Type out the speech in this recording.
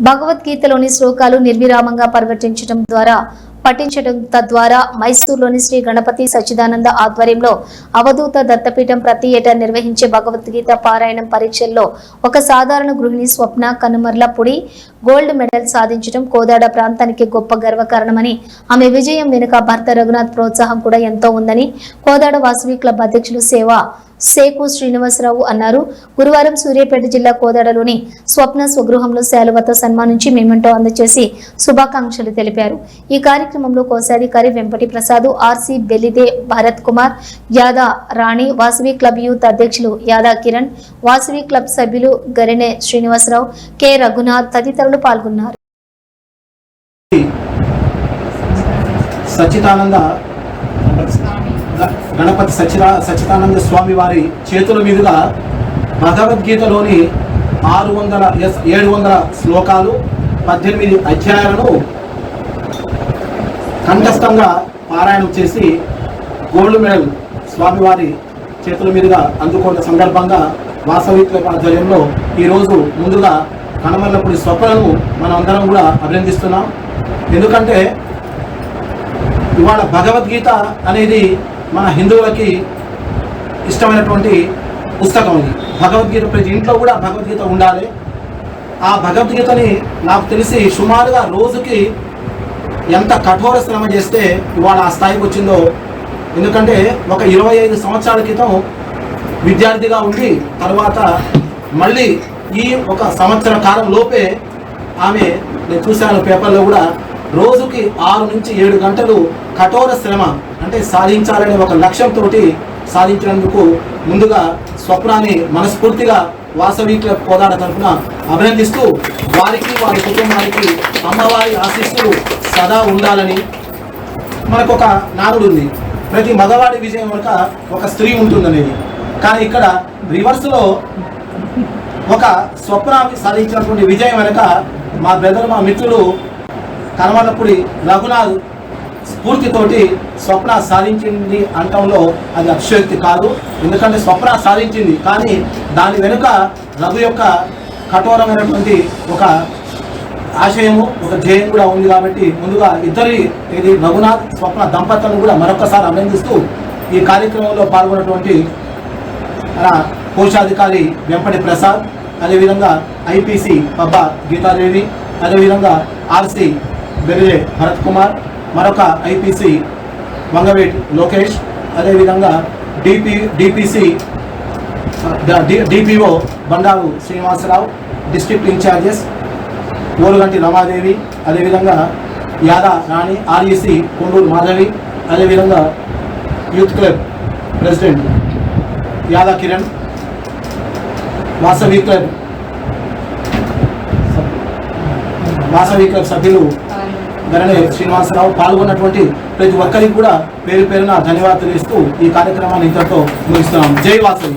భగవద్గీతలోని శ్లోకాలు నిర్విరామంగా పఠించడం తద్వారా మైసూరులోని శ్రీ గణపతి సచ్చిదానంద ఆధ్వర్యంలో అవధూత దత్తపీఠం ప్రతి ఏటా నిర్వహించే భగవద్గీత పారాయణం పరీక్షల్లో ఒక సాధారణ గృహిణి స్వప్న కనుమర్లపుడి గోల్డ్ మెడల్ సాధించడం కోదాడ ప్రాంతానికి గొప్ప గర్వకారణమని, ఆమె విజయం వెనుక భర్త రఘునాథ్ ప్రోత్సాహం కూడా ఎంతో ఉందని కోదాడ వాసవి క్లబ్ అధ్యక్షులు సేకు శ్రీనివాసరావు అన్నారు. గురువారం సూర్యాపేట జిల్లా కోదాడలోని స్వప్న స్వగృహంలో శాలువతో సన్మానించి మెమెంటో అందజేసి శుభాకాంక్షలు తెలిపారు. ఈ కార్యక్రమంలో కోశాధికారి వెంపటి ప్రసాద్, ఆర్సి బెల్లిదే భరత్ కుమార్, యాదా రాణి, వాసవి క్లబ్ యూత్ అధ్యక్షులు యాదా కిరణ్, వాసవి క్లబ్ సభ్యులు గరినె శ్రీనివాసరావు, కె రఘునాథ్ తదితరులు పాల్గొన్నారు. గణపతి సచ్చిదానంద స్వామి వారి చేతుల మీదుగా భగవద్గీతలోని 700 శ్లోకాలు 18 అధ్యాయాలను కంఠస్థంగా పారాయణం చేసి గోల్డ్ మెడల్ స్వామివారి చేతుల మీదుగా అందుకున్న సందర్భంగా వాసవి క్లబ్ ఆధ్వర్యంలో ఈరోజు ముందుగా కనుమర్లపుడి స్వప్నను మనం అందరం కూడా అభినందిస్తున్నాం. ఎందుకంటే ఇవాళ భగవద్గీత అనేది మన హిందువులకి ఇష్టమైనటువంటి పుస్తకం. ఇది భగవద్గీత ప్రతి ఇంట్లో కూడా భగవద్గీత ఉండాలి. ఆ భగవద్గీతని నాకు తెలిసి సుమారుగా రోజుకి ఎంత కఠోర శ్రమ చేస్తే ఇవాళ ఆ స్థాయికి వచ్చిందో. ఎందుకంటే ఒక 25 సంవత్సరాల క్రితం విద్యార్థిగా ఉండి తర్వాత మళ్ళీ ఈ ఒక సంవత్సర కాలం లోపే ఆమె, నేను చూశాను పేపర్లో కూడా, రోజుకి 6 నుంచి 7 గంటలు కఠోర శ్రమ అంటే సాధించాలనే ఒక లక్ష్యంతో సాధించినందుకు ముందుగా స్వప్నాన్ని మనస్ఫూర్తిగా వాసవి క్లబ్ కోదాడ తరఫున అభినందిస్తూ వారికి వారి కుటుంబానికి అమ్మవారి ఆశీస్సులు సదా ఉండాలని. మనకు ఒక నానుడు ఉంది, ప్రతి మగవాడి విజయం వెనుక ఒక స్త్రీ ఉంటుందనేది. కానీ ఇక్కడ రివర్స్లో ఒక స్వప్న సాధించినటువంటి విజయం వెనుక మా బ్రదర్, మా మిత్రులు కనుమర్లపుడి రఘునాథ్ స్ఫూర్తితోటి స్వప్న సాధించింది అంటంలో అది అతిశయోక్తి కాదు. ఎందుకంటే స్వప్న సాధించింది, కానీ దాని వెనుక రఘు యొక్క కఠోరమైనటువంటి ఒక ఆశయము, ఒక ధ్యేయం కూడా ఉంది. కాబట్టి ముందుగా ఇది రఘునాథ్ స్వప్న దంపతులను కూడా మరొకసారి అభినందిస్తూ ఈ కార్యక్రమంలో పాల్గొన్నటువంటి కోశాధికారి వెంపటి ప్రసాద్, అదేవిధంగా ఐపీసీ పబ్బా గీతాదేవి, అదేవిధంగా ఆర్సి బెల్లిదే భరత్ కుమార్, మరొక ఐపీసీ వంగవేట్ లోకేష్, అదేవిధంగా DPO Bandaru Srinivasarao, district incharges Oruganti Ramadevi, అదేవిధంగా యాదా రాణి, ఆర్ఈసి కొండూరు మాధవి, అదేవిధంగా youth club president Yada Kiran, Vasavi club సభ్యులు గరణే శ్రీనివాసరావు, పాల్గొన్నటువంటి ప్రతి ఒక్కరికి కూడా పేరు పేరున ధన్యవాదాలు ఇస్తూ ఈ కార్యక్రమాన్ని ఇంతటితో ముగిస్తున్నాం. జై వాసవి.